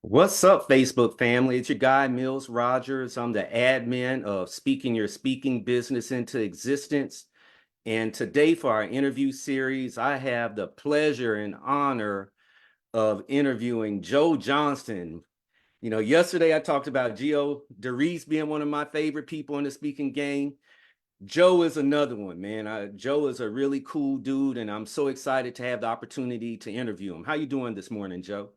What's up, Facebook family? It's your guy, Mills Rogers. I'm the admin of Speaking Your Speaking Business into Existence. And today, for our interview series, I have the pleasure and honor of interviewing Joe Johnston. Yesterday I talked about Gio DeReese being one of my favorite people in the speaking game. Joe is another one, man. Joe is a really cool dude, and I'm so excited to have the opportunity to interview him. How you doing this morning, Joe?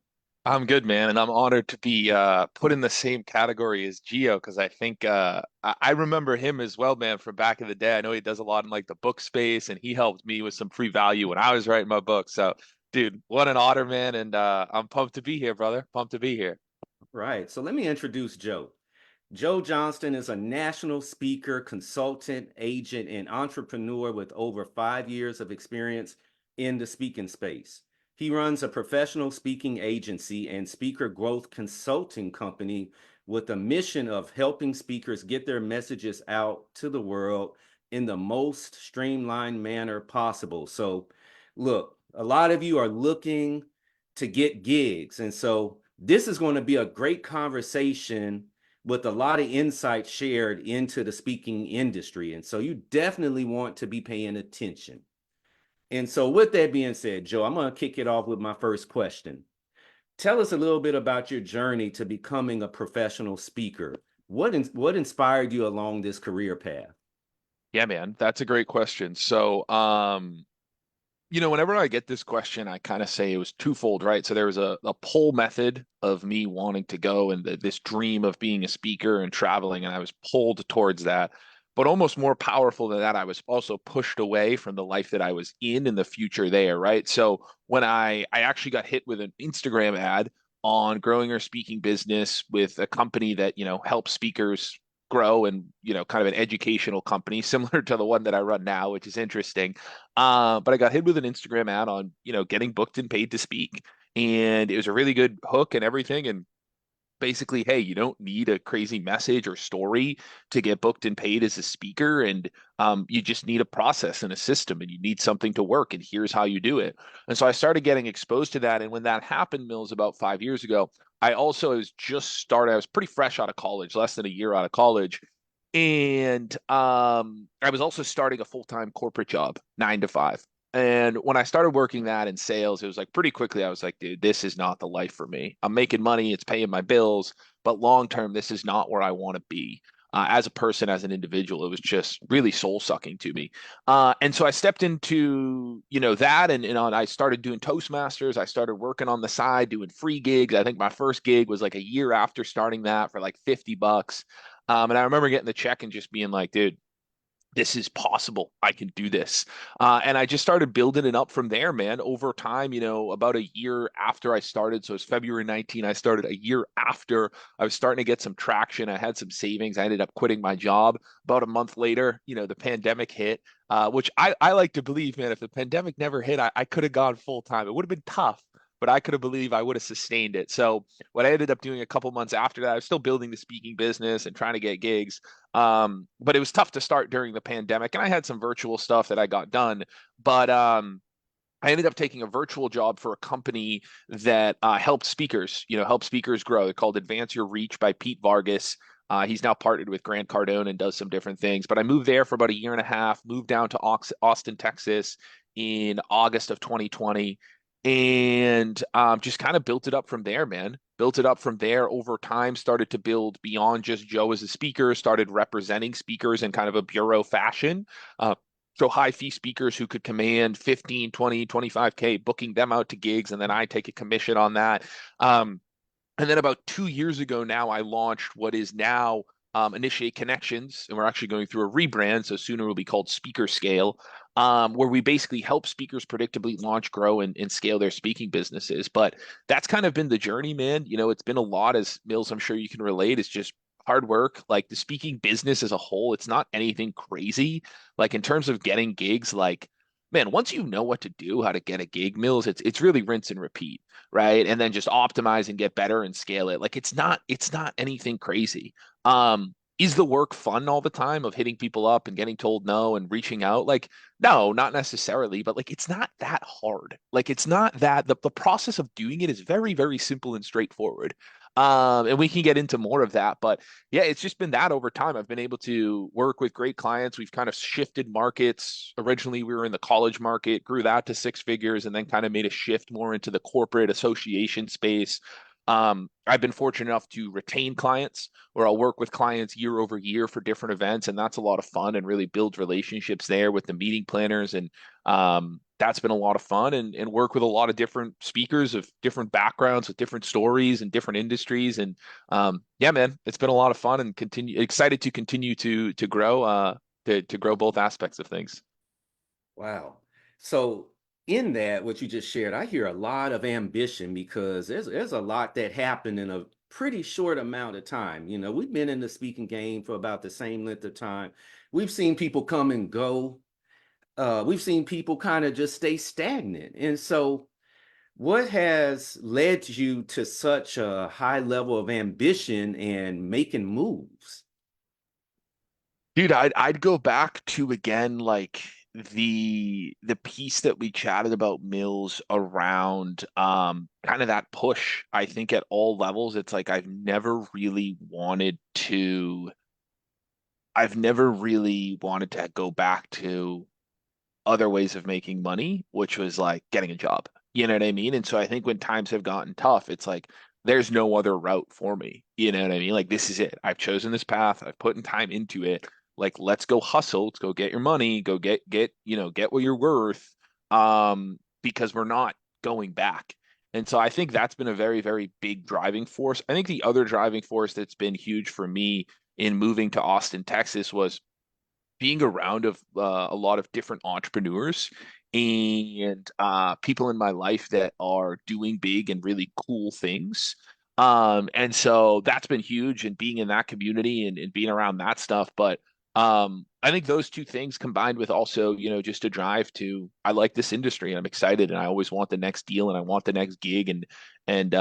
I'm good, man, and I'm honored to be put in the same category as Gio because I think I remember him as well, man, from back in the day. I know he does a lot in like the book space, and he helped me with some free value when I was writing my book. So, dude, what an honor, man, and I'm pumped to be here, brother. Pumped to be here. Right. So let me introduce Joe. Joe Johnston is a national speaker, consultant, agent, and entrepreneur with over 5 years of experience in the speaking space. He runs a professional speaking agency and speaker growth consulting company with a mission of helping speakers get their messages out to the world in the most streamlined manner possible. So, look, a lot of you are looking to get gigs. And so, this is going to be a great conversation with a lot of insight shared into the speaking industry. And so you definitely want to be paying attention. And so, with that being said, Joe, I'm going to kick it off with my first question. Tell us a little bit about your journey to becoming a professional speaker. What inspired you along this career path? Yeah, man, that's a great question. So, whenever I get this question, I kind of say it was twofold, right? So there was a pull method of me wanting to go and this dream of being a speaker and traveling, and I was pulled towards that. But almost more powerful than that, I was also pushed away from the life that I was in the future there, right? So when I actually got hit with an Instagram ad on growing our speaking business with a company that, helps speakers grow and, kind of an educational company similar to the one that I run now, which is interesting. But I got hit with an Instagram ad on, getting booked and paid to speak. And it was a really good hook and everything. And basically, hey, you don't need a crazy message or story to get booked and paid as a speaker. And you just need a process and a system and you need something to work. And here's how you do it. And so I started getting exposed to that. And when that happened, Mills, about 5 years ago, I also was just started, I was pretty fresh out of college, less than a year out of college. And I was also starting a full-time corporate job, 9 to 5. And when I started working that in sales, it was like pretty quickly, I was like, dude, this is not the life for me. I'm making money, it's paying my bills, but long term, this is not where I want to be. As a person, as an individual, it was just really soul sucking to me. And so I stepped into, that and I started doing Toastmasters. I started working on the side, doing free gigs. I think my first gig was like a year after starting that for like $50. And I remember getting the check and just being like, dude, this is possible. I can do this. And I just started building it up from there, man. Over time, about a year after I started, so it's February 19, I started a year after I was starting to get some traction. I had some savings. I ended up quitting my job. About a month later, the pandemic hit, which I like to believe, man, if the pandemic never hit, I could have gone full time. It would have been tough, but I could have believed I would have sustained it. So what I ended up doing a couple months after that, I was still building the speaking business and trying to get gigs. But it was tough to start during the pandemic, and I had some virtual stuff that I got done. But I ended up taking a virtual job for a company that helped speakers, help speakers grow. They're called Advance Your Reach by Pete Vargas. He's now partnered with Grant Cardone and does some different things. But I moved there for about a year and a half, moved down to Austin, Texas in August of 2020, and just kind of built it up from there, man. Built it up from there over time, started to build beyond just Joe as a speaker, started representing speakers in kind of a bureau fashion. Uh, so high fee speakers who could command 15, 20, 25K, booking them out to gigs, and then I take a commission on that. Um, and then about 2 years ago now, I launched what is now Initiate Connections, and we're actually going through a rebrand. So soon it will be called Speaker Scale, where we basically help speakers predictably launch, grow, and scale their speaking businesses. But that's kind of been the journey, man. It's been a lot, as Mills, I'm sure you can relate. It's just hard work. Like the speaking business as a whole, it's not anything crazy. Like in terms of getting gigs, like man, once you know what to do, how to get a gig, Mills, it's really rinse and repeat, right? And then just optimize and get better and scale it. Like it's not anything crazy. Is the work fun all the time of hitting people up and getting told no and reaching out? Like, no, not necessarily, but like it's not that hard. Like it's not that the process of doing it is very, very simple and straightforward. And we can get into more of that, but yeah, it's just been that over time. I've been able to work with great clients. We've kind of shifted markets. Originally, we were in the college market, grew that to six figures, and then kind of made a shift more into the corporate association space. I've been fortunate enough to retain clients where I'll work with clients year over year for different events, and that's a lot of fun and really builds relationships there with the meeting planners, and that's been a lot of fun, and work with a lot of different speakers of different backgrounds with different stories and different industries, and yeah, man, it's been a lot of fun and continue excited to continue to grow to grow both aspects of things. Wow. So in that, what you just shared, I hear a lot of ambition because there's a lot that happened in a pretty short amount of time. You know, we've been in the speaking game for about the same length of time. We've seen people come and go. We've seen people kind of just stay stagnant. And so what has led you to such a high level of ambition and making moves? Dude, I'd go back to again like the piece that we chatted about Mills around kind of that push. I think at all levels, it's like I've never really wanted to go back to other ways of making money, which was like getting a job. You know what I mean? And so I think when times have gotten tough, it's like there's no other route for me. You know what I mean? Like this is it. I've chosen this path. I've put in time into it. Like let's go hustle. Let's go get your money. Go get what you're worth. Because we're not going back. And so I think that's been a very, very big driving force. I think the other driving force that's been huge for me in moving to Austin, Texas was being around of a lot of different entrepreneurs and people in my life that are doing big and really cool things. And so that's been huge and being in that community and being around that stuff. But I think those two things combined with also, just a drive to I like this industry and I'm excited and I always want the next deal and I want the next gig and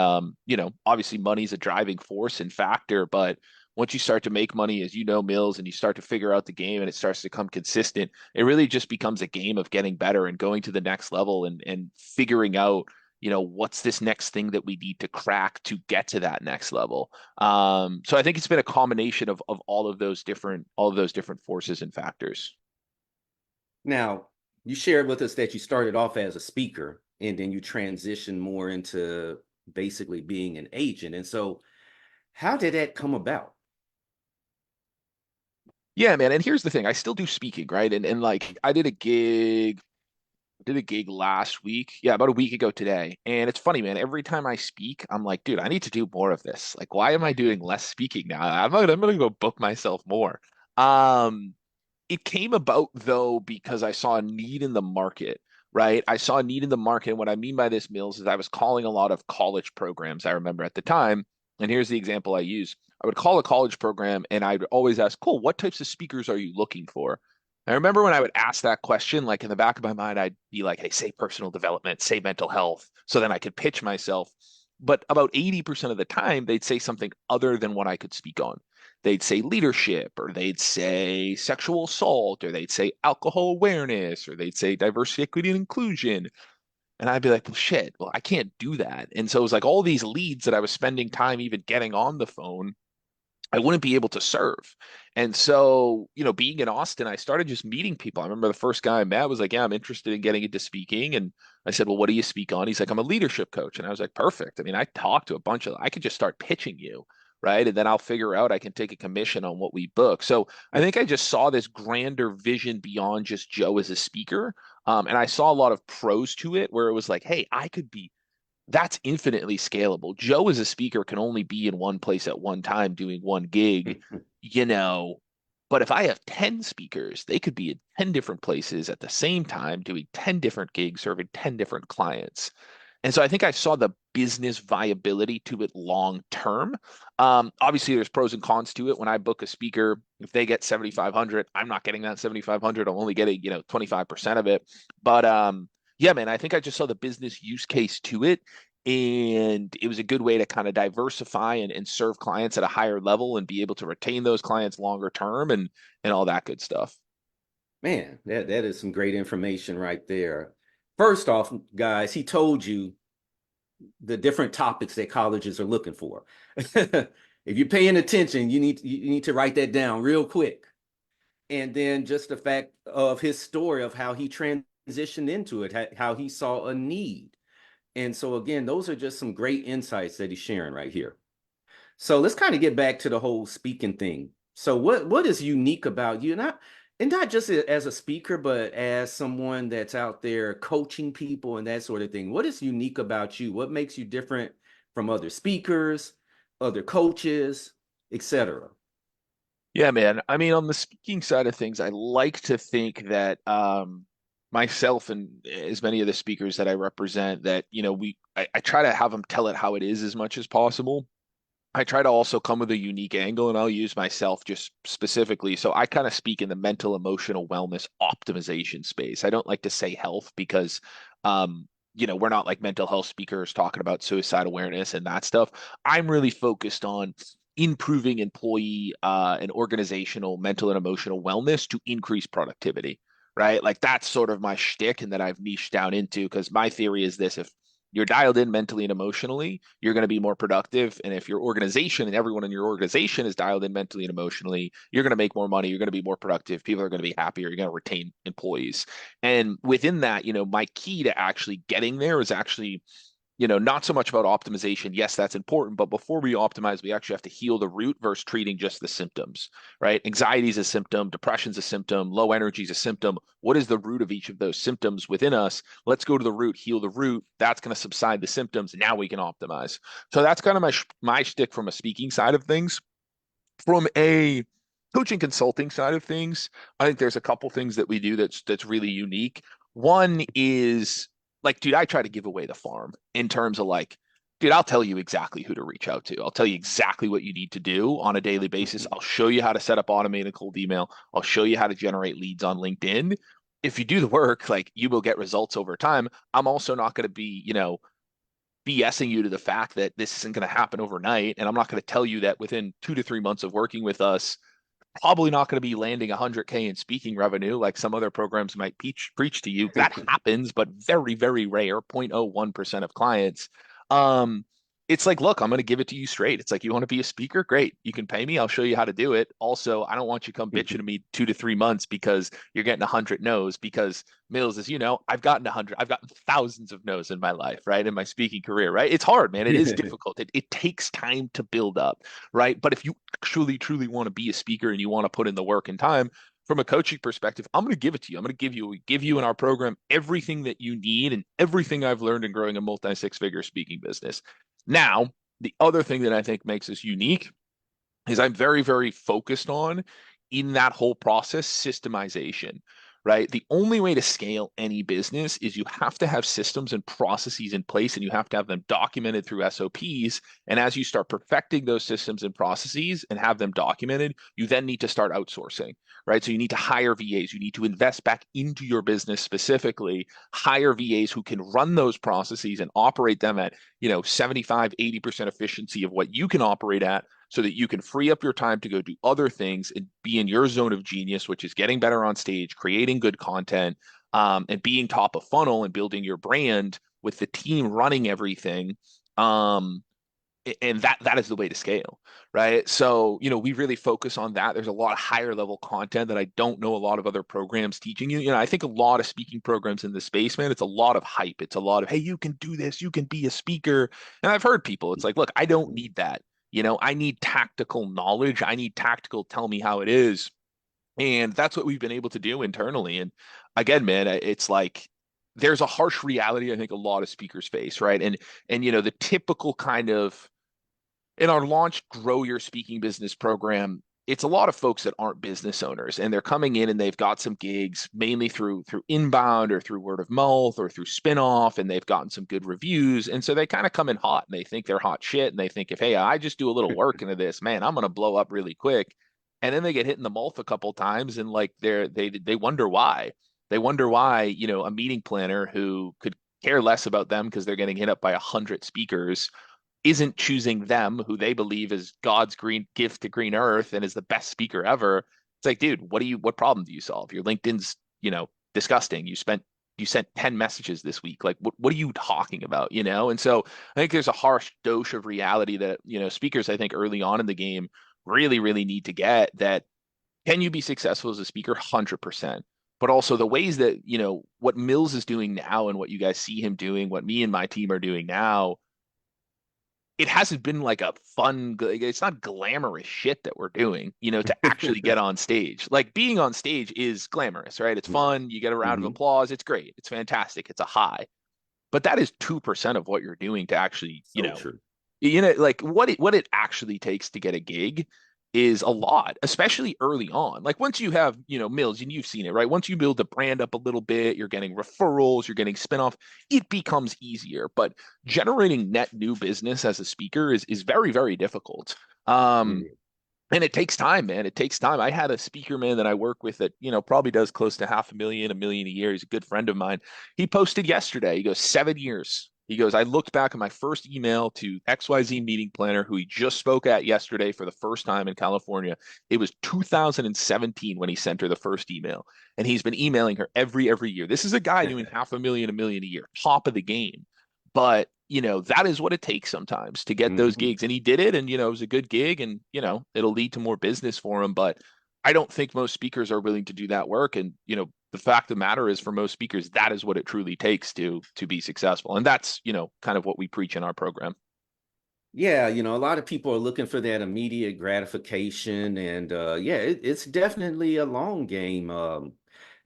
obviously money's a driving force and factor, but once you start to make money, as you know, Mills, and you start to figure out the game and it starts to become consistent, it really just becomes a game of getting better and going to the next level and figuring out, what's this next thing that we need to crack to get to that next level. So I think it's been a combination of all of those different forces and factors. Now, you shared with us that you started off as a speaker and then you transitioned more into basically being an agent. And so, how did that come about? Yeah, man. And here's the thing, I still do speaking, right? And like I did a gig last week. Yeah, about a week ago today. And it's funny, man. Every time I speak, I'm like, dude, I need to do more of this. Like, why am I doing less speaking now? I'm gonna go book myself more. Um, it came about though because I saw a need in the market, right? I saw a need in the market. And what I mean by this, Mills, is I was calling a lot of college programs, I remember at the time. And here's the example I use. I would call a college program and I'd always ask, cool, what types of speakers are you looking for? I remember when I would ask that question, like in the back of my mind, I'd be like, hey, say personal development, say mental health, so then I could pitch myself. But about 80% of the time, they'd say something other than what I could speak on. They'd say leadership, or they'd say sexual assault, or they'd say alcohol awareness, or they'd say diversity, equity, and inclusion. And I'd be like, well, shit, well, I can't do that. And so it was like all these leads that I was spending time even getting on the phone I wouldn't be able to serve. And so, being in Austin, I started just meeting people. I remember the first guy I met was like, yeah, I'm interested in getting into speaking. And I said, well, what do you speak on? He's like, I'm a leadership coach. And I was like, perfect. I mean, I talked to I could just start pitching you, right? And then I'll figure out I can take a commission on what we book. So I think I just saw this grander vision beyond just Joe as a speaker. And I saw a lot of pros to it where it was like, hey, that's infinitely scalable. Joe as a speaker can only be in one place at one time doing one gig, you know. But if I have 10 speakers, they could be in 10 different places at the same time doing 10 different gigs, serving 10 different clients. And so I think I saw the business viability to it long term. Obviously, there's pros and cons to it. When I book a speaker, if they get 7,500, I'm not getting that 7,500. I'm only getting, 25% of it. But yeah, man, I think I just saw the business use case to it. And it was a good way to kind of diversify and serve clients at a higher level and be able to retain those clients longer term and all that good stuff. Man, that is some great information right there. First off, guys, he told you the different topics that colleges are looking for. If you're paying attention, you need to write that down real quick. And then just the fact of his story of how he transitioned into it, how he saw a need. And so again, those are just some great insights that he's sharing right here. So let's kind of get back to the whole speaking thing. So what is unique about you? And not just as a speaker, but as someone that's out there coaching people and that sort of thing. What is unique about you? What makes you different from other speakers, other coaches, etc.? Yeah, man. I mean, on the speaking side of things, I like to think that myself and as many of the speakers that I represent, that, I try to have them tell it how it is as much as possible. I try to also come with a unique angle, and I'll use myself just specifically. So I kind of speak in the mental emotional wellness optimization space. I don't like to say health because, we're not like mental health speakers talking about suicide awareness and that stuff. I'm really focused on improving employee and organizational mental and emotional wellness to increase productivity, right? Like that's sort of my shtick and that I've niched down into because my theory is this: if you're dialed in mentally and emotionally, you're going to be more productive. And if your organization and everyone in your organization is dialed in mentally and emotionally, you're going to make more money. You're going to be more productive. People are going to be happier. You're going to retain employees. And within that, my key to actually getting there is actually not so much about optimization. Yes, that's important, but before we optimize, we actually have to heal the root versus treating just the symptoms, right? Anxiety is a symptom, depression's a symptom, low energy is a symptom. What is the root of each of those symptoms within us? Let's go to the root, heal the root. That's going to subside the symptoms. Now we can optimize. So that's kind of my shtick from a speaking side of things. From a coaching consulting side of things, I think there's a couple things that we do that's really unique. One is like, dude, I try to give away the farm in terms of like, dude, I'll tell you exactly who to reach out to. I'll tell you exactly what you need to do on a daily basis. I'll show you how to set up automated cold email. I'll show you how to generate leads on LinkedIn. If you do the work, like you will get results over time. I'm also not going to be, BSing you to the fact that this isn't going to happen overnight. And I'm not going to tell you that within 2 to 3 months of working with us, probably not going to be landing 100K in speaking revenue like some other programs might preach to you. That happens, but very, very rare, 0.01% of clients. Um, it's like, look, I'm going to give it to you straight. It's like, you want to be a speaker? Great. You can pay me. I'll show you how to do it. Also, I don't want you to come bitching to me 2 to 3 months because you're getting 100 no's. Because Mills, as you know, I've gotten thousands of no's in my life, right? In my speaking career, right? It's hard, man. It is difficult. It takes time to build up, right? But if you truly, truly want to be a speaker and you want to put in the work and time, from a coaching perspective, I'm going to give it to you. I'm going to give you in our program everything that you need and everything I've learned in growing a multi six figure speaking business. Now, the other thing that I think makes us unique is I'm very, very focused on in that whole process systemization, right? The only way to scale any business is you have to have systems and processes in place and you have to have them documented through SOPs. And as you start perfecting those systems and processes and have them documented, you then need to start outsourcing, right? So you need to hire VAs, you need to invest back into your business specifically, hire VAs who can run those processes and operate them at, 75, 80% efficiency of what you can operate at so that you can free up your time to go do other things and be in your zone of genius, which is getting better on stage, creating good content, and being top of funnel and building your brand with the team running everything. And that is the way to scale, right? So, we really focus on that. There's a lot of higher level content that I don't know a lot of other programs teaching you. I think a lot of speaking programs in this space, man, it's a lot of hype. It's a lot of, hey, you can do this, you can be a speaker. And I've heard people, it's like, look, I don't need that. I need tactical knowledge. I need tactical tell me how it is. And that's what we've been able to do internally. And again, man, it's like there's a harsh reality I think a lot of speakers face, right? And the typical kind of in our launch grow your speaking business program, it's a lot of folks that aren't business owners and they're coming in and they've got some gigs mainly through inbound or through word of mouth or through spin-off, and they've gotten some good reviews, and so they kind of come in hot and they think they're hot shit, and they think, if hey, I just do a little work into this, man, I'm going to blow up really quick. And then they get hit in the mouth a couple times and like they wonder why. They wonder why, a meeting planner who could care less about them because they're getting hit up by 100 speakers, isn't choosing them, who they believe is God's green gift to green earth and is the best speaker ever. It's like, dude, what problem do you solve? Your LinkedIn's, disgusting. You sent 10 messages this week. Like, what are you talking about? And so I think there's a harsh dose of reality that, speakers, I think early on in the game really, really need to get that. Can you be successful as a speaker? 100%. But also the ways that, what Mills is doing now and what you guys see him doing, what me and my team are doing now, it hasn't been like a fun, it's not glamorous shit that we're doing, to actually get on stage. Like being on stage is glamorous, right? It's fun. You get a round of Hmm. applause. It's great. It's fantastic. It's a high. But that is 2% of what you're doing to actually, So true. like what it actually takes to get a gig is a lot, especially early on. Like once you have, Mills, and you've seen it, right? Once you build the brand up a little bit, you're getting referrals, you're getting spinoff, it becomes easier. But generating net new business as a speaker is very, very difficult. Um, Yeah. and it takes time, man. It takes time. I had a speaker, man, that I work with that, probably does close to 500,000, 1 million a year. He's a good friend of mine. He posted yesterday. He goes, 7 years. He goes, I looked back at my first email to XYZ meeting planner, who he just spoke at yesterday for the first time in California. It was 2017 when he sent her the first email. And he's been emailing her every year. This is a guy doing 500,000, 1 million a year, top of the game. But that is what it takes sometimes to get those Hmm. gigs. And he did it, and it was a good gig, and it'll lead to more business for him. But I don't think most speakers are willing to do that work. And the fact of the matter is, for most speakers, that is what it truly takes to be successful. And that's kind of what we preach in our program. Yeah, a lot of people are looking for that immediate gratification, and yeah, it's definitely a long game.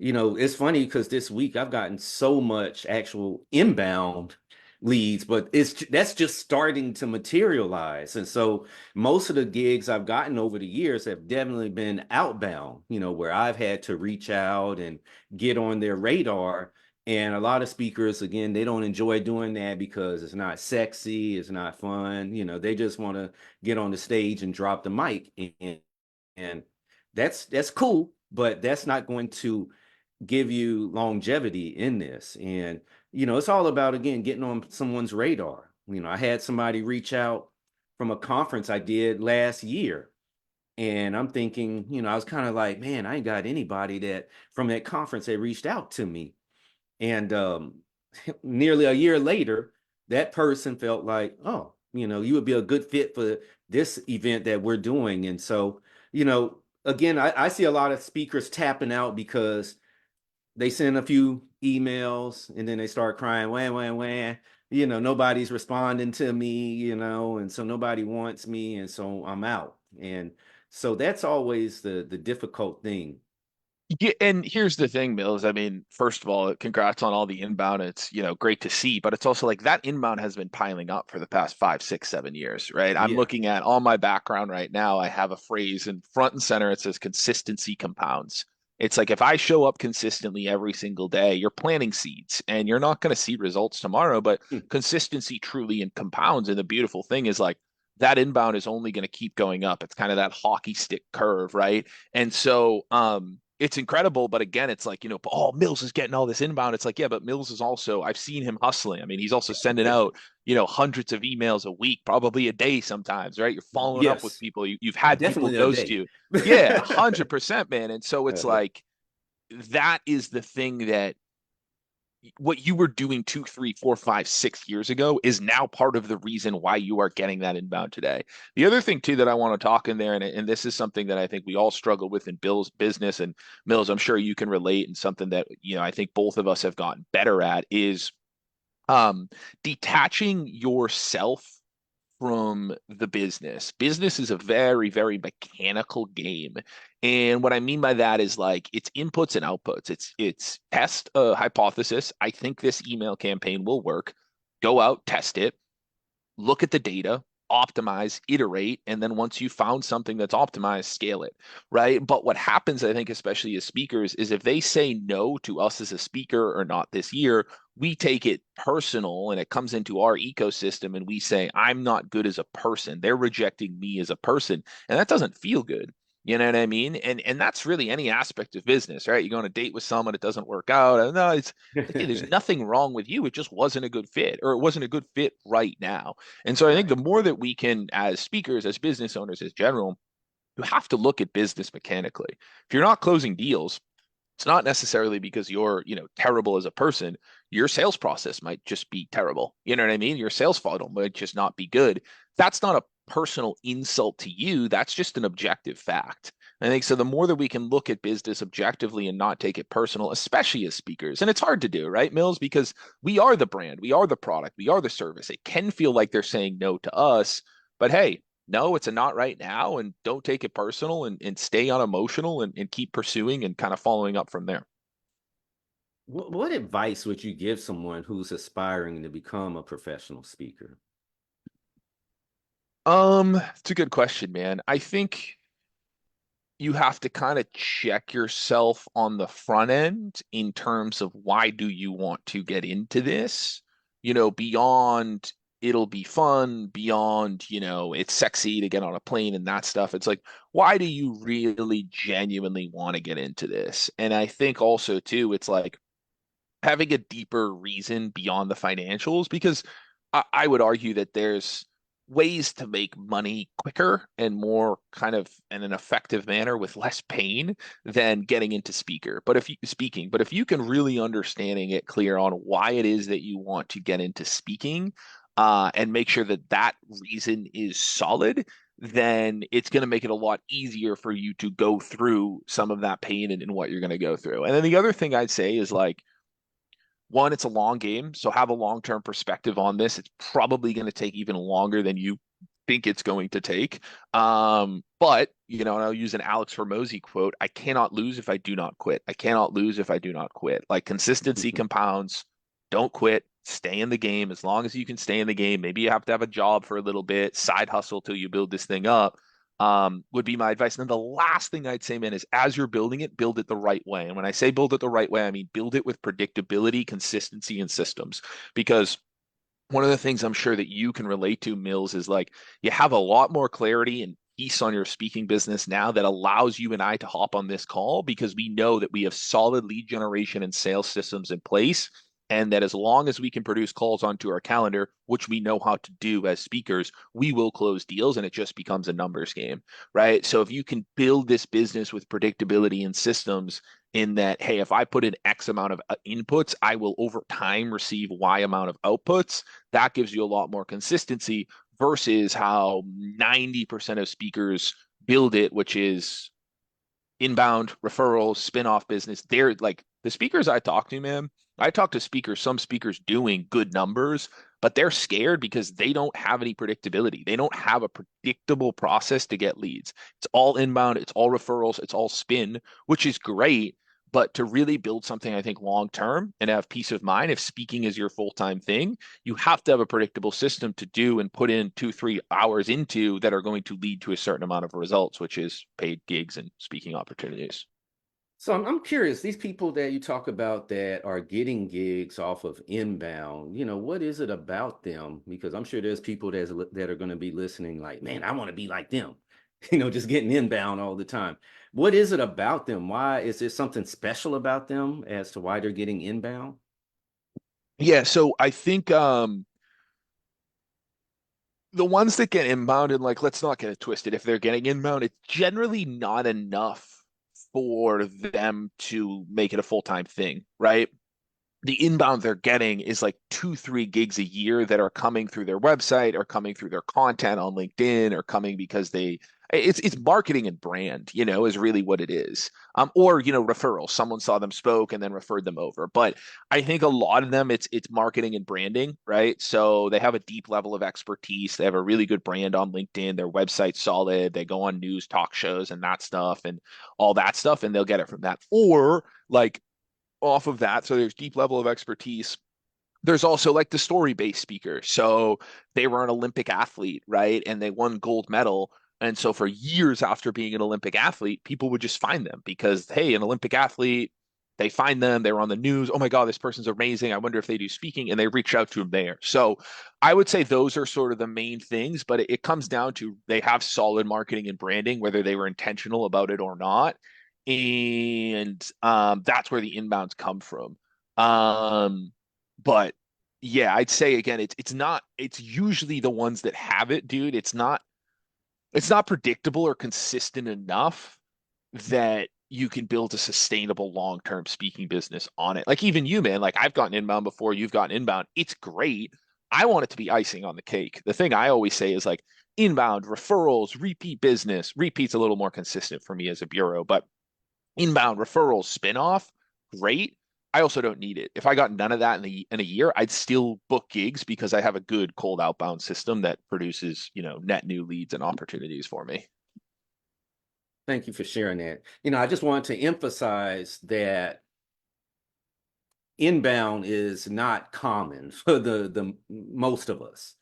It's funny because this week I've gotten so much actual inbound leads, but that's just starting to materialize. And so most of the gigs I've gotten over the years have definitely been outbound, where I've had to reach out and get on their radar. And a lot of speakers, again, they don't enjoy doing that because it's not sexy, it's not fun. They just want to get on the stage and drop the mic. And that's cool, but that's not going to give you longevity in this. And it's all about, again, getting on someone's radar. I had somebody reach out from a conference I did last year. And I'm thinking, I was kind of like, man, I ain't got anybody that from that conference that reached out to me. And nearly a year later, that person felt like, oh, you would be a good fit for this event that we're doing. And so, again, I see a lot of speakers tapping out because they send a few emails and then they start crying, wah, wah, wah. Nobody's responding to me, and so nobody wants me. And so I'm out. And so that's always the difficult thing. Yeah, and here's the thing, Mills. I mean, first of all, congrats on all the inbound. It's, great to see, but it's also like that inbound has been piling up for the past 5, 6, 7 years, right? I'm Yeah. looking at all my background right now. I have a phrase in front and center. It says consistency compounds. It's like if I show up consistently every single day, you're planting seeds and you're not going to see results tomorrow, but consistency truly and compounds. And the beautiful thing is like that inbound is only going to keep going up. It's kind of that hockey stick curve, right? And so, it's incredible, but again, it's like, oh, Mills is getting all this inbound. It's like, yeah, but Mills is also, I've seen him hustling. I mean, he's also sending out, hundreds of emails a week, probably a day sometimes, right? You're following up with Yes, people. You've had people definitely a ghost day. you. Yeah, 100%, man. And so it's Uh, like, that is the thing that what you were doing 2, 3, 4, 5, 6 years ago is now part of the reason why you are getting that inbound today. The other thing too that I want to talk in there, and this is something that I think we all struggle with in Bill's business and Mills, I'm sure you can relate, and something that I think both of us have gotten better at is um, detaching yourself from the business. Business is a very, very mechanical game. And what I mean by that is like it's inputs and outputs. It's test a hypothesis. I think this email campaign will work. Go out, test it, look at the data, optimize, iterate, and then once you found something that's optimized, scale it, right? But what happens, I think, especially as speakers, is if they say no to us as a speaker or not this year, we take it personal and it comes into our ecosystem and we say, I'm not good as a person. They're rejecting me as a person. And that doesn't feel good. You know what I mean? And that's really any aspect of business, right? You go on a date with someone, it doesn't work out. And no, it's like, hey, there's nothing wrong with you. It just wasn't a good fit, or it wasn't a good fit right now. And so I think Right. the more that we can, as speakers, as business owners, as general, you have to look at business mechanically. If you're not closing deals, it's not necessarily because you're, terrible as a person. Your sales process might just be terrible. You know what I mean? Your sales funnel might just not be good. That's not a personal insult to you. That's just an objective fact. I think so. The more that we can look at business objectively and not take it personal, especially as speakers, and it's hard to do, right, Mills? Because we are the brand, we are the product, we are the service. It can feel like they're saying no to us, but hey, no, it's a not right now, and don't take it personal, and stay unemotional, and keep pursuing and kind of following up from there. What advice would you give someone who's aspiring to become a professional speaker? It's a good question, man. I think you have to kind of check yourself on the front end in terms of why do you want to get into this? Beyond it'll be fun, beyond, it's sexy to get on a plane and that stuff. It's like, why do you really genuinely want to get into this? And I think also too, it's like having a deeper reason beyond the financials, because I would argue that there's ways to make money quicker and more kind of in an effective manner with less pain than getting into speaking. But if you can really understanding it clear on why it is that you want to get into speaking, and make sure that that reason is solid, then it's going to make it a lot easier for you to go through some of that pain and what you're going to go through. And then the other thing I'd say is like, one, it's a long game, so have a long-term perspective on this. It's probably going to take even longer than you think it's going to take. But and I'll use an Alex Hormozy quote: "I cannot lose if I do not quit. I cannot lose if I do not quit." Like consistency compounds. Don't quit. Stay in the game as long as you can stay in the game. Maybe you have to have a job for a little bit, side hustle till you build this thing up. Would be my advice. And then the last thing I'd say, man, is as you're building it, build it the right way. And when I say build it the right way, I mean build it with predictability, consistency, and systems. Because one of the things I'm sure that you can relate to, Mills, is like you have a lot more clarity and peace on your speaking business now that allows you and I to hop on this call because we know that we have solid lead generation and sales systems in place. And that as long as we can produce calls onto our calendar, which we know how to do as speakers, we will close deals and it just becomes a numbers game, right? So if you can build this business with predictability and systems, in that, hey, if I put in X amount of inputs, I will over time receive Y amount of outputs. That gives you a lot more consistency versus how 90% of speakers build it, which is inbound referrals, spin-off business. They're like the speakers I talk to, man. I talk to speakers, some speakers doing good numbers, but they're scared because they don't have any predictability. They don't have a predictable process to get leads. It's all inbound, it's all referrals, it's all spin, which is great. But to really build something, I think, long term and have peace of mind, if speaking is your full-time thing, you have to have a predictable system to do and put in 2, 3 hours into that are going to lead to a certain amount of results, which is paid gigs and speaking opportunities. So I'm curious, these people that you talk about that are getting gigs off of inbound, what is it about them? Because I'm sure there's people that are going to be listening like, man, I want to be like them, just getting inbound all the time. What is it about them? Why is there something special about them as to why they're getting inbound? Yeah, so I think the ones that get inbound, and like, let's not get it twisted. If they're getting inbound, it's generally not enough for them to make it a full-time thing, right? The inbound they're getting is like 2, 3 gigs a year that are coming through their website or coming through their content on LinkedIn or coming because it's marketing and brand, is really what it is. Or, referrals. Someone saw them spoke and then referred them over. But I think a lot of them it's marketing and branding, right? So they have a deep level of expertise. They have a really good brand on LinkedIn. Their website's solid. They go on news talk shows and that stuff and all that stuff, and they'll get it from that. Or like off of that. So there's deep level of expertise. There's also like the story-based speaker. So they were an Olympic athlete, right? And they won gold medal. And so for years after being an Olympic athlete, people would just find them because, hey, an Olympic athlete, They find them, they're on the news. Oh my God, this person's amazing. I wonder if they do speaking, and they reach out to them there. So I would say those are sort of the main things, but it comes down to they have solid marketing and branding, whether they were intentional about it or not. And that's where the inbounds come from. But yeah, I'd say again, it's not, it's usually the ones that have it, dude. It's not predictable or consistent enough that you can build a sustainable long-term speaking business on it. Like even you, man, like I've gotten inbound before, you've gotten inbound. It's great. I want it to be icing on the cake. The thing I always say is like inbound, referrals, repeat business. Repeat's a little more consistent for me as a bureau, but inbound, referrals, spin-off, great. I also don't need it. If I got none of that in a year, I'd still book gigs because I have a good cold outbound system that produces, net new leads and opportunities for me. Thank you for sharing that. I just wanted to emphasize that inbound is not common for the most of us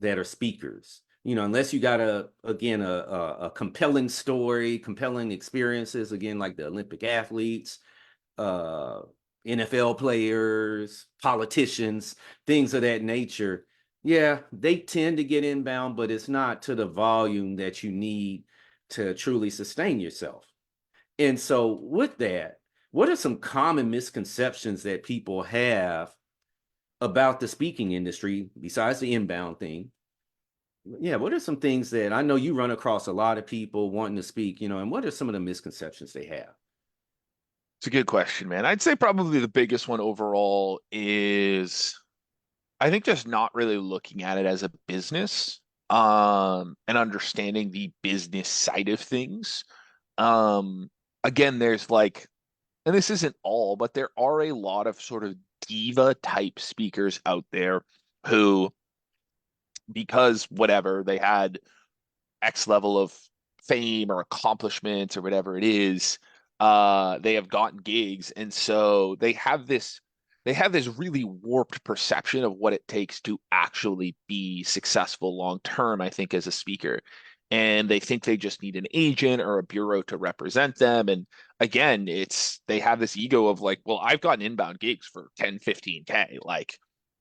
that are speakers. Unless you got a compelling story, compelling experiences, again, like the Olympic athletes, uh, NFL players, politicians, things of that nature. Yeah, they tend to get inbound, but it's not to the volume that you need to truly sustain yourself. And so, with that, what are some common misconceptions that people have about the speaking industry besides the inbound thing? Yeah, what are some things that I know you run across a lot of people wanting to speak, and what are some of the misconceptions they have? It's a good question, man. I'd say probably the biggest one overall is I think just not really looking at it as a business, and understanding the business side of things. Um, Again, there's like, and this isn't all, but there are a lot of sort of diva type speakers out there who, because whatever, they had X level of fame or accomplishments or whatever it is, they have gotten gigs, and so they have this really warped perception of what it takes to actually be successful long term, I think, as a speaker. And they think they just need an agent or a bureau to represent them. And again, they have this ego of like, well, I've gotten inbound gigs for 10, 15K. Like,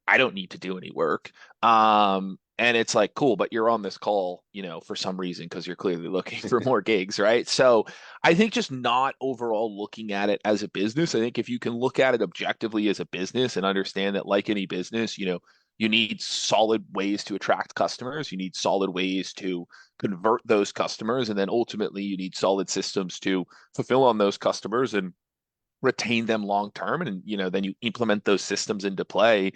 I don't need to do any work. And it's like, cool, but you're on this call, for some reason, because you're clearly looking for more gigs, right? So I think just not overall looking at it as a business. I think if you can look at it objectively as a business and understand that, like any business, you need solid ways to attract customers, you need solid ways to convert those customers, and then ultimately you need solid systems to fulfill on those customers and retain them long term. And, then you implement those systems into play,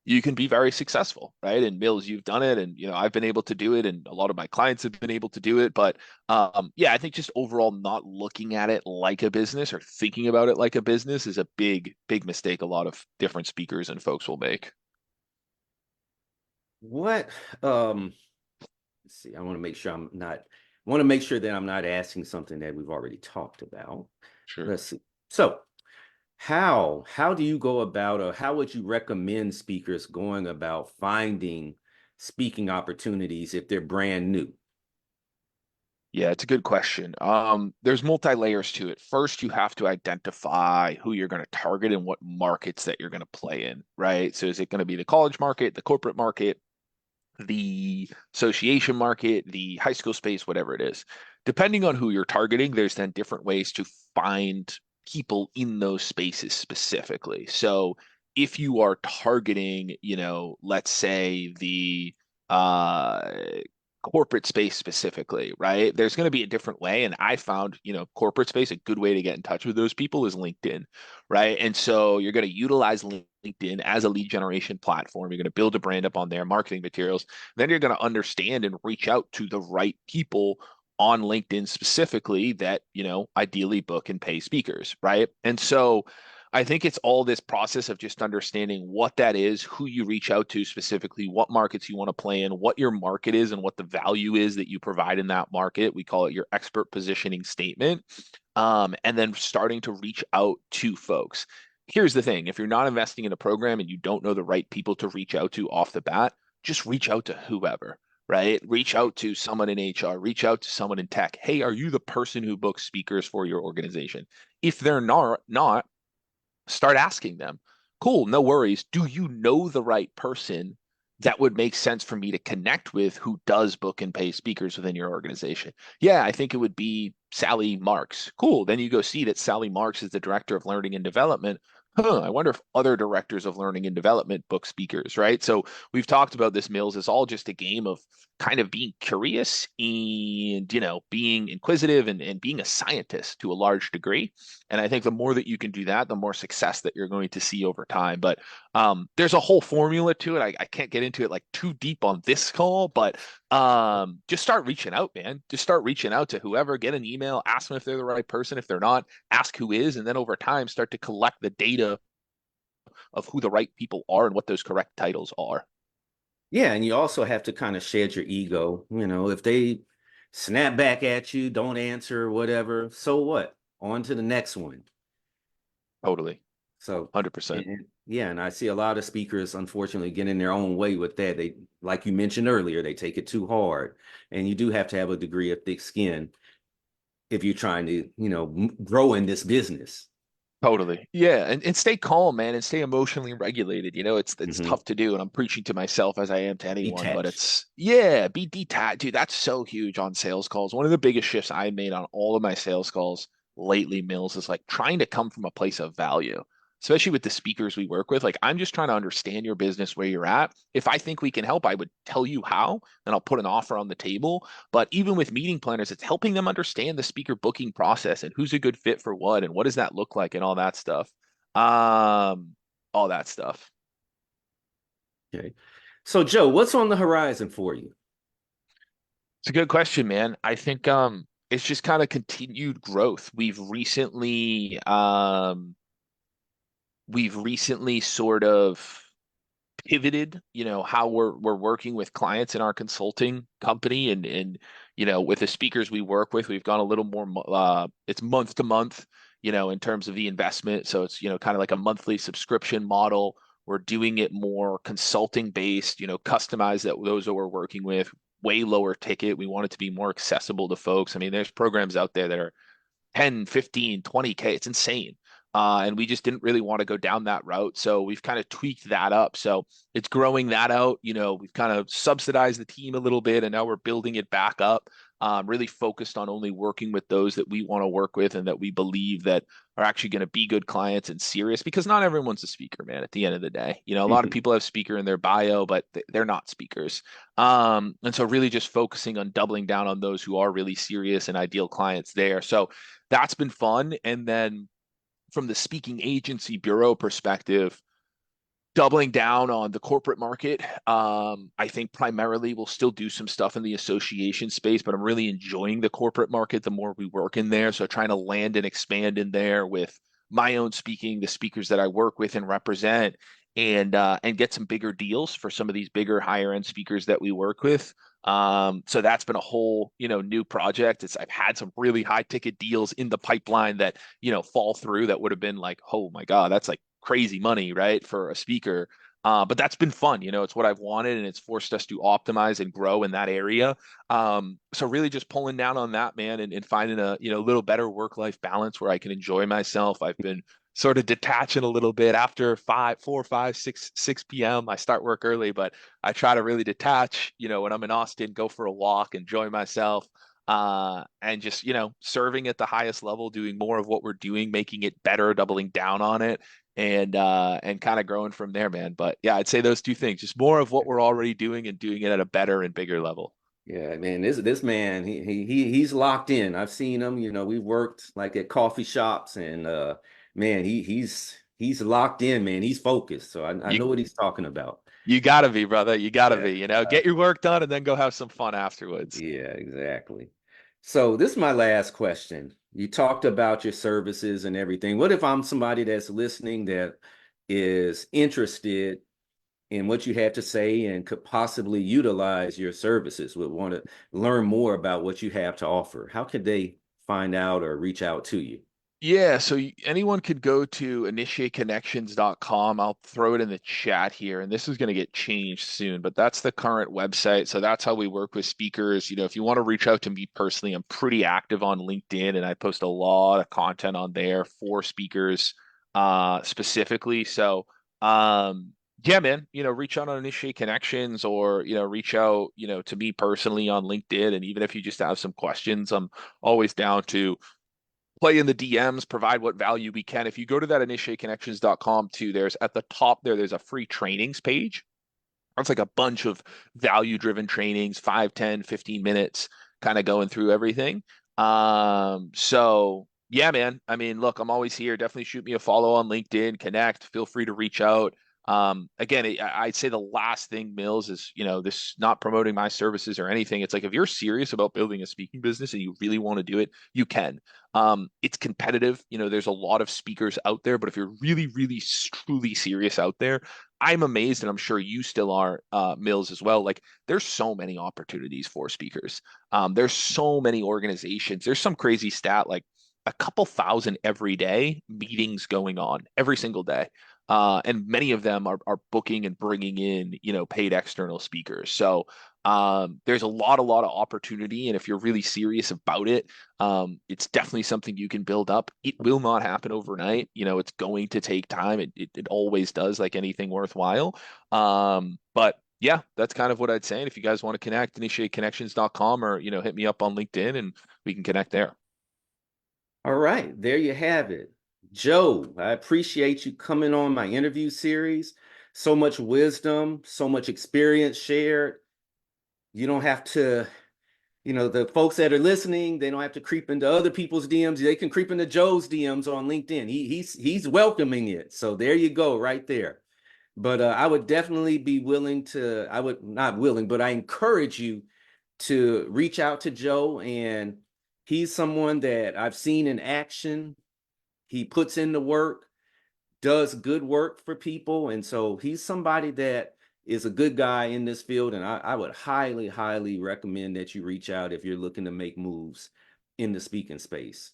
you can be very successful, right? And Mills, you've done it, and I've been able to do it, and a lot of my clients have been able to do it. But yeah, I think just overall not looking at it like a business or thinking about it like a business is a big, big mistake a lot of different speakers and folks will make. What let's see, I want to make sure that I'm not asking something that we've already talked about. Sure. Let's see. So, how do you go about, or how would you recommend speakers going about finding speaking opportunities if they're brand new? Yeah, it's a good question. There's multi-layers to it. First, you have to identify who you're going to target and what markets that you're going to play in, right? So is it going to be the college market, the corporate market, the association market, the high school space, whatever it is? Depending on who you're targeting, there's then different ways to find people in those spaces specifically. So if you are targeting, let's say the uh corporate space specifically, right? There's going to be a different way. And I found, corporate space, a good way to get in touch with those people is LinkedIn, right? And so you're going to utilize LinkedIn as a lead generation platform. You're going to build a brand up on their marketing materials. Then you're going to understand and reach out to the right people on LinkedIn specifically that, ideally book and pay speakers, right? And so I think it's all this process of just understanding what that is, who you reach out to specifically, what markets you want to play in, what your market is, and what the value is that you provide in that market. We call it your expert positioning statement. And then starting to reach out to folks. Here's the thing, if you're not investing in a program and you don't know the right people to reach out to off the bat, just reach out to whoever, right? Reach out to someone in HR, reach out to someone in tech. Hey, are you the person who books speakers for your organization? If they're not, start asking them. Cool, no worries. Do you know the right person that would make sense for me to connect with who does book and pay speakers within your organization? Yeah, I think it would be Sally Marks. Cool. Then you go see that Sally Marks is the director of learning and development. Huh, I wonder if other directors of learning and development book speakers, right? So we've talked about this, Mills. It's all just a game of kind of being curious and, being inquisitive and being a scientist to a large degree. And I think the more that you can do that, the more success that you're going to see over time. But there's a whole formula to it. I can't get into it like too deep on this call, but just start reaching out, man. Just start reaching out to whoever, get an email, ask them if they're the right person. If they're not, ask who is. And then over time, start to collect the data of who the right people are and what those correct titles are. Yeah, and you also have to kind of shed your ego. If they snap back at you, don't answer, whatever, so what? On to the next one. Totally. So, 100%. yeah, and I see a lot of speakers unfortunately get in their own way with that. They, like you mentioned earlier, they take it too hard, and you do have to have a degree of thick skin if you're trying to, grow in this business. Totally. Yeah. And stay calm, man, and stay emotionally regulated. It's Hmm. tough to do. And I'm preaching to myself as I am to anyone, but Detached. it's yeah, be detached. Dude, that's so huge on sales calls. One of the biggest shifts I made on all of my sales calls lately, Mills, is like trying to come from a place of value, especially with the speakers we work with. Like, I'm just trying to understand your business where you're at. If I think we can help, I would tell you how, and I'll put an offer on the table. But even with meeting planners, it's helping them understand the speaker booking process and who's a good fit for what does that look like and all that stuff. Um, all that stuff. Okay. So, Joe, what's on the horizon for you? It's a good question, man. I think it's just kind of continued growth. We've recently sort of pivoted, how we're working with clients in our consulting company and with the speakers we work with, we've gone a little more it's month to month, in terms of the investment. So it's, kind of like a monthly subscription model. We're doing it more consulting based, customized that those that we're working with, way lower ticket. We want it to be more accessible to folks. I mean, there's programs out there that are 10, 15, 20K. It's insane. And we just didn't really want to go down that route. So we've kind of tweaked that up. So it's growing that out. We've kind of subsidized the team a little bit and now we're building it back up. Really focused on only working with those that we want to work with and that we believe that are actually going to be good clients and serious, because not everyone's a speaker, man, at the end of the day. A lot of people have speaker in their bio, but they're not speakers. And so really just focusing on doubling down on those who are really serious and ideal clients there. So that's been fun. And then from the speaking agency bureau perspective, doubling down on the corporate market. I think primarily we'll still do some stuff in the association space, but I'm really enjoying the corporate market the more we work in there. So trying to land and expand in there with my own speaking, the speakers that I work with and represent, and get some bigger deals for some of these bigger higher end speakers that we work with. So that's been a whole, new project. I've had some really high ticket deals in the pipeline that, fall through that would have been like, oh my God, that's like crazy money, right, for a speaker. But that's been fun. It's what I've wanted, and it's forced us to optimize and grow in that area. So really just pulling down on that, man, and finding a, little better work-life balance where I can enjoy myself. I've been sort of detaching a little bit after 6 p.m. I start work early, but I try to really detach, when I'm in Austin, go for a walk, enjoy myself. And just, serving at the highest level, doing more of what we're doing, making it better, doubling down on it, and kind of growing from there, man. But yeah, I'd say those two things, just more of what we're already doing and doing it at a better and bigger level. Yeah, man, this man, he's locked in. I've seen him, we've worked like at coffee shops, and man, he's locked in, man. He's focused. So I You know what he's talking about. you gotta be, brother. You gotta Yeah. be, get your work done and then go have some fun afterwards. Yeah, exactly. So this is my last question. You talked about your services and everything. What if I'm somebody that's listening that is interested in what you have to say and could possibly utilize your services, would want to learn more about what you have to offer? How could they find out or reach out to you? Yeah, so anyone could go to initiateconnections.com. I'll throw it in the chat here, and this is going to get changed soon, but that's the current website. So that's how we work with speakers. If you want to reach out to me personally, I'm pretty active on LinkedIn, and I post a lot of content on there for speakers. specifically. So, yeah, man, reach out on Initiate Connections or, reach out, to me personally on LinkedIn. And even if you just have some questions, I'm always down to play in the DMs, provide what value we can. If you go to that initiateconnections.com too, there's at the top there's a free trainings page. It's like a bunch of value driven trainings, 5, 10, 15 minutes, kind of going through everything. So yeah, man. I mean, look, I'm always here. Definitely shoot me a follow on LinkedIn, connect, feel free to reach out. Again, I'd say the last thing, Mills, is, this not promoting my services or anything. It's like if you're serious about building a speaking business and you really want to do it, you can. It's competitive. There's a lot of speakers out there, but if you're really, really, truly serious out there, I'm amazed, and I'm sure you still are, Mills, as well. Like, there's so many opportunities for speakers. There's so many organizations. There's some crazy stat, like a couple thousand every day meetings going on every single day. And many of them are booking and bringing in, paid external speakers. So there's a lot of opportunity. And if you're really serious about it, it's definitely something you can build up. It will not happen overnight. It's going to take time. It always does, like anything worthwhile. But yeah, that's kind of what I'd say. And if you guys want to connect, initiateconnections.com or, hit me up on LinkedIn and we can connect there. All right, there you have it. Joe, I appreciate you coming on my interview series. So much wisdom, so much experience shared. You don't have to, the folks that are listening, they don't have to creep into other people's DMs. They can creep into Joe's DMs on LinkedIn. He's welcoming it. So there you go, right there. But I would definitely be willing to, I would not willing, but I encourage you to reach out to Joe. And he's someone that I've seen in action. He puts in the work, does good work for people. And so he's somebody that is a good guy in this field. And I would highly, highly recommend that you reach out if you're looking to make moves in the speaking space.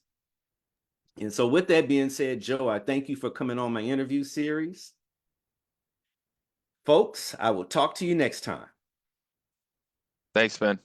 And so, with that being said, Joe, I thank you for coming on my interview series. Folks, I will talk to you next time. Thanks, man.